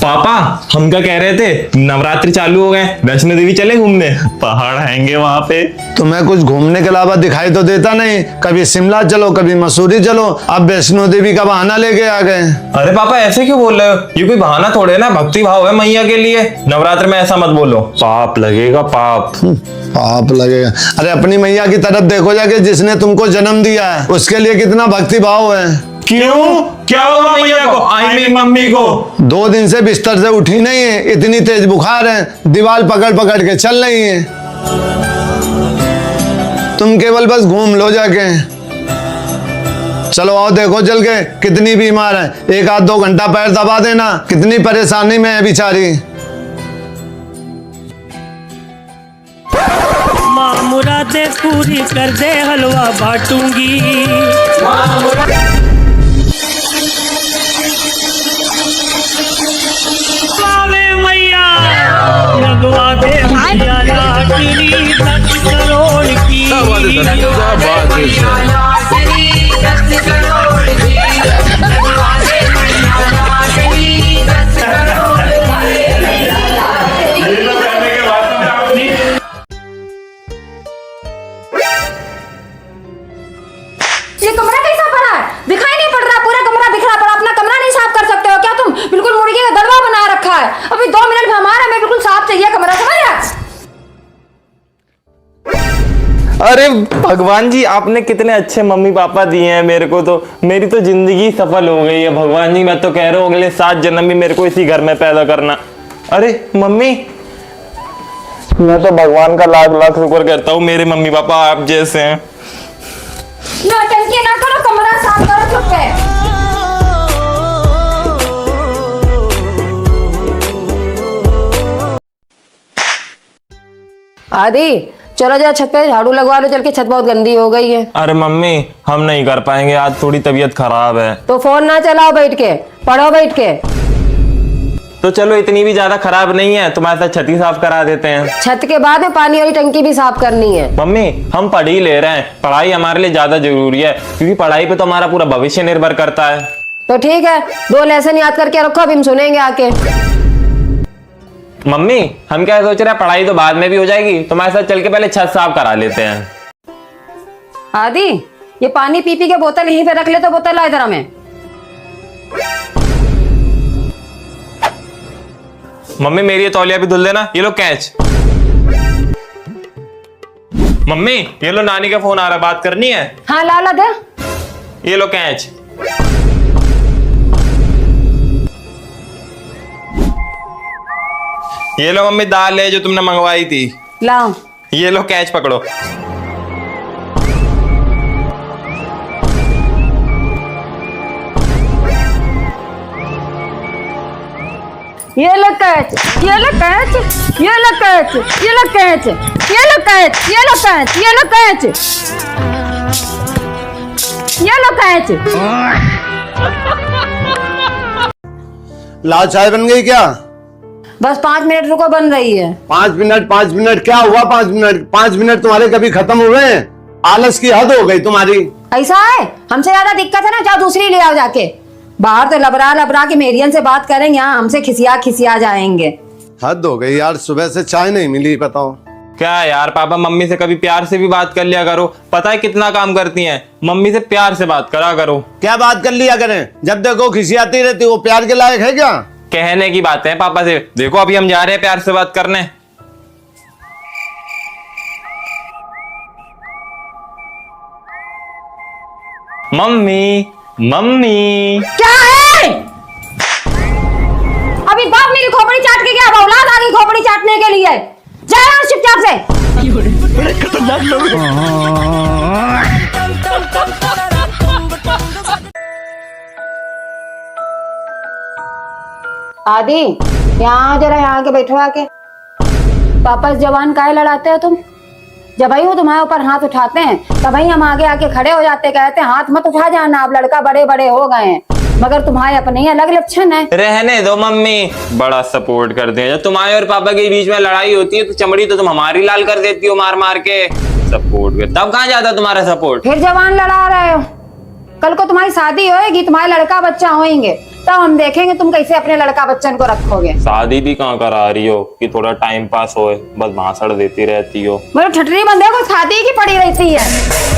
पापा हम क्या कह रहे थे, नवरात्रि चालू हो गए, वैष्णो देवी चले घूमने, पहाड़ आएंगे वहां पे। तुम्हें कुछ घूमने के अलावा दिखाई तो देता नहीं। कभी शिमला चलो, कभी मसूरी चलो, अब वैष्णो देवी का बहाना लेके आ गए। अरे पापा ऐसे क्यों बोल रहे हो, ये कोई बहाना थोड़े ना, भक्ति भाव है मैया के लिए। नवरात्र में ऐसा मत बोलो, पाप लगेगा पाप। पाप लगेगा? अरे अपनी मैया की तरफ देखो जाके, जिसने तुमको जन्म दिया है उसके लिए कितना भक्ति भाव है। क्यों, क्या हुआ मैया को, आई मीन मम्मी को? 2 दिन से बिस्तर से उठी नहीं है, इतनी तेज बुखार है, दीवार पकड़ पकड़ के चल रही है। तुम केवल बस घूम लो जाके। चलो आओ देखो चल के कितनी बीमार है, 1-2 घंटा पैर दबा देना, कितनी परेशानी में है बेचारी। माँ मुरादे पूरी कर दे, हलवा बांटूंगी। मैया लगवा दे मैया लाडली 10 करोड़ की। ये कमरा कैसा पड़ा है? दिखाई नहीं पड़ रहा, पूरा कमरा बिखरा पड़ा। अपना कमरा नहीं साफ कर सकते हो क्या तुम? बिल्कुल मुर्गी का दड़वा बना रखा है। अभी 2 मिनट में हमारा, हमें बिल्कुल साफ चाहिए कमरा, समझ रहे? अरे भगवान जी, आपने कितने अच्छे मम्मी पापा दिए हैं मेरे को, तो मेरी तो जिंदगी सफल हो गई है भगवान जी। मैं तो कह रहा हूँ अगले 7 जन्म भी मेरे को इसी घर में पैदा करना। अरे मम्मी, मैं तो भगवान का लाख लाख शुक्र करता हूँ, मेरे मम्मी पापा आप जैसे हैं। नौटंकी ना करो, कमरा साफ करो चुप है। आदि चलो जरा छत पे झाड़ू लगवा लो चल के, छत बहुत गंदी हो गई है। अरे मम्मी हम नहीं कर पाएंगे, आज थोड़ी तबीयत खराब है। तो फोन ना चलाओ, बैठ के पढ़ो बैठ के। तो चलो इतनी भी ज्यादा खराब नहीं है, तुम्हारे साथ छत ही साफ करा देते हैं। छत के बाद में पानी वाली टंकी भी साफ करनी है। मम्मी हम पढ़ ही ले रहे हैं, पढ़ाई हमारे लिए ज्यादा जरूरी है, क्योंकि पढ़ाई पे तो हमारा पूरा भविष्य निर्भर करता है। तो ठीक है, 2 लेसन याद करके रखो, अभी हम सुनेंगे आके। मम्मी हम क्या सोच रहे हैं, पढ़ाई तो बाद में भी हो जाएगी, तुम्हारे साथ चल के पहले छत साफ करा लेते हैं। आदि ये पानी पी के बोतल यहीं पे रख ले, तो बोतल आए जरा में। मम्मी मेरी ये तौलिया भी धुल देना, ये लो कैच। मम्मी ये लो नानी का फोन आ रहा है, बात करनी है। हाँ लाला दे। ये लो कैच। ये लो मम्मी दाल है जो तुमने मंगवाई थी। लाओ। ये लो कैच पकड़ो। ये लो कैच, ये लो कैच, ये लो कैच, ये लो कैच, ये लो कैच, ये लो कैच, ये लो कैच, ये लो कैच। लाओ चाय बन गई क्या? बस 5 मिनट रुको, बन रही है। 5 मिनट क्या हुआ? 5 मिनट तुम्हारे कभी खत्म हुए हैं? आलस की हद हो गई तुम्हारी। ऐसा है, हमसे ज्यादा दिक्कत है ना, जाओ दूसरी ले आओ जाके। बाहर तो लबरा लबरा के मेरियन से बात करेंगे, यहाँ हमसे खिसिया जाएंगे। हद हो गई यार, सुबह से चाय नहीं मिली, बताओ। क्या यार पापा, मम्मी से कभी प्यार से भी बात कर लिया करो, पता है कितना काम करती हैं, मम्मी से प्यार से बात करा करो। क्या बात कर लिया करें, जब देखो खिसियाती रहती, वो प्यार के लायक है क्या? कहने की बात है पापा से, देखो अभी हम जा रहे हैं प्यार से बात करने। मम्मी मम्मी क्या है? अभी बाप मेरी खोपड़ी चाट के गया, औलाद आ गई खोपड़ी चाटने के लिए। जाओ चुपचाप से। बड़े खतरनाक लोग। आदि यहाँ जरा, यहाँ के बैठो आके। पापा जवान काहे लड़ाते हो तुम? जब भाई वो तुम्हारे ऊपर हाथ उठाते हैं तब भाई हम आगे आके खड़े हो जाते, कहते हैं हाथ मत उठा जाना, आप लड़का बड़े बड़े हो गए हैं। मगर तुम्हारे अपने ही अलग लक्षण है। रहने दो मम्मी, बड़ा सपोर्ट करते हैं। जब तुम्हारे और पापा के बीच में लड़ाई होती है तो चमड़ी तो तुम हमारी लाल कर देती हो मार मार के। सपोर्ट कर, तब कहाँ जाता तुम्हारा सपोर्ट? फिर जवान लड़ा रहे हो। कल को तुम्हारी शादी होएगी, तुम्हारे लड़का बच्चा होंगे, तब हम देखेंगे तुम कैसे अपने लड़का बच्चन को रखोगे। शादी भी कहाँ करा रही हो कि थोड़ा टाइम पास होए, बस भाषण देती रहती हो। मेरे ठटरी बंदे को शादी की पड़ी रहती है।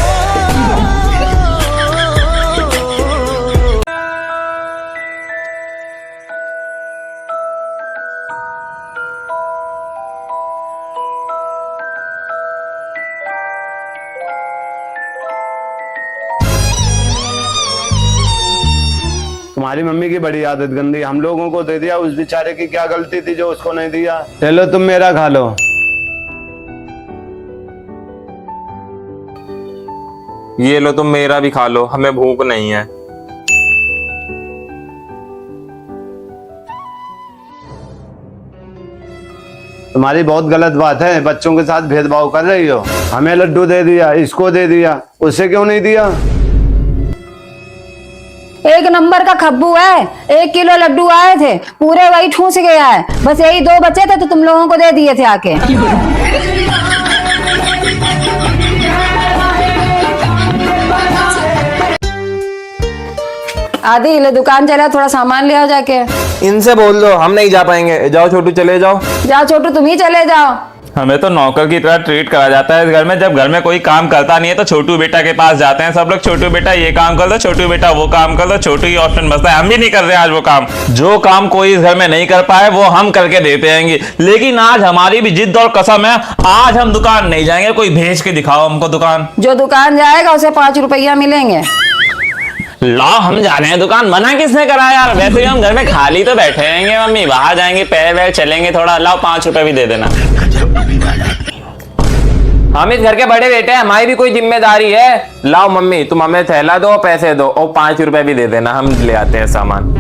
तुम्हारी मम्मी की बड़ी आदत गंदी, हम लोगों को दे दिया, उस बेचारे की क्या गलती थी जो उसको नहीं दिया। ले लो तुम मेरा खा लो। ये लो तुम मेरा भी खा लो, हमें भूख नहीं है। तुम्हारी बहुत गलत बात है, बच्चों के साथ भेदभाव कर रही हो। हमें लड्डू दे दिया, इसको दे दिया, उसे क्यों नहीं दिया? एक नंबर का खब्बू है, 1 किलो लड्डू आए थे, पूरे वही ठूस गया है। बस यही 2 बचे थे तो तुम लोगों को दे दिए थे आके। आदि ले दुकान चला, थोड़ा सामान ले आओ जाके। इनसे बोल दो हम नहीं जा पाएंगे। जाओ छोटू चले जाओ। जाओ छोटू तुम ही चले जाओ। हमें तो नौकर की तरह ट्रीट करा जाता है इस घर में। जब घर में कोई काम करता नहीं है तो छोटू बेटा के पास जाते हैं सब लोग। छोटू बेटा ये काम कर दो, छोटू बेटा वो काम कर दो, छोटू ही ऑप्शन बचता है। हम भी नहीं कर रहे आज वो काम। जो काम कोई इस घर में नहीं कर पाए वो हम करके देते आएंगे। लेकिन आज हमारी भी जिद और कसम है, आज हम दुकान नहीं जाएंगे। कोई भेज के दिखाओ हमको दुकान। जो दुकान जाएगा उसे 5 रुपया मिलेंगे। लाओ हम जा रहे हैं दुकान। मना किसने करा यार? वैसे ही हम घर में खाली तो बैठे रहेंगे मम्मी, बाहर जाएंगे पैर वैर चलेंगे थोड़ा। लाओ 5 रुपए भी दे देना। हम इस घर के बड़े बेटे हैं, हमारी भी कोई जिम्मेदारी है। लाओ मम्मी तुम हमें थैला दो, पैसे दो और 5 रुपए भी दे देना, हम ले आते हैं सामान।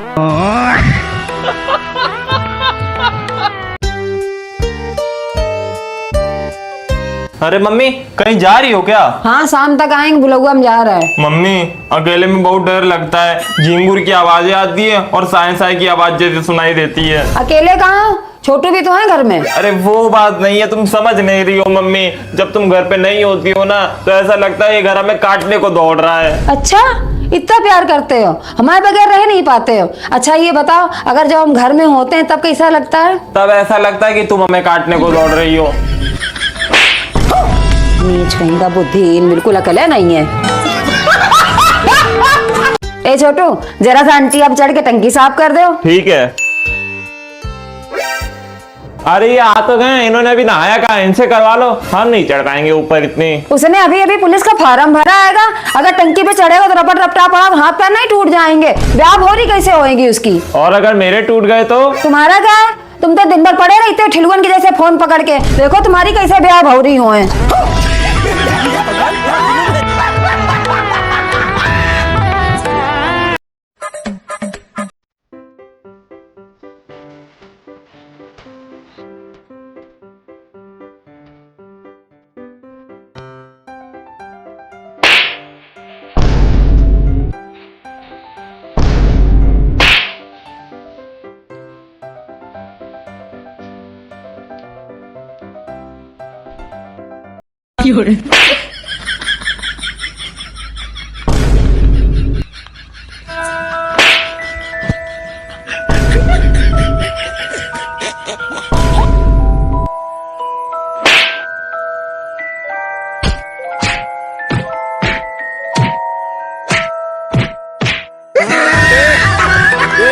अरे मम्मी कहीं जा रही हो क्या? हाँ शाम तक आएंगे, बुलौआ हम जा रहे हैं। मम्मी अकेले में बहुत डर लगता है। झिंगुर की आवाजें आती है और साय साय की आवाज जैसे सुनाई देती है। अकेले कहाँ, छोटू भी तो है घर में। अरे वो बात नहीं है, तुम समझ नहीं रही हो मम्मी। जब तुम घर पे नहीं होती हो ना तो ऐसा लगता है ये घर हमें काटने को दौड़ रहा है। अच्छा इतना प्यार करते हो, हमारे बगैर रह नहीं पाते हो। अच्छा ये बताओ, अगर जब हम घर में होते हैं तब कैसा लगता है? तब ऐसा लगता है कि तुम हमें काटने को दौड़ रही हो। नीच कहीं का बुद्धिहीन, बिल्कुल अकल है नहीं है। ए छोटू जरा सा आंटी अब चढ़ के टंकी साफ कर दो। ठीक है। अरे ये आ तो गए, इन्होंने भी नहाया कहा, इनसे करवा लो। हम नहीं चढ़ पाएंगे ऊपर इतनी। उसने अभी अभी पुलिस का फार्म भरा आएगा, अगर टंकी पे चढ़ेगा तो रपट रपटा पड़ा हाथ पैर नहीं टूट जाएंगे। ब्याह भोरी कैसे होएगी उसकी? और अगर मेरे टूट गए तो? तुम्हारा क्या है, तुम तो दिन भर पड़े रहते हो ठिलुअन की जैसे फोन पकड़ के। देखो तुम्हारी कैसे ब्याह भौरी हुए।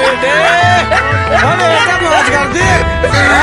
बेटे, हम ऐसा मौज कर दी।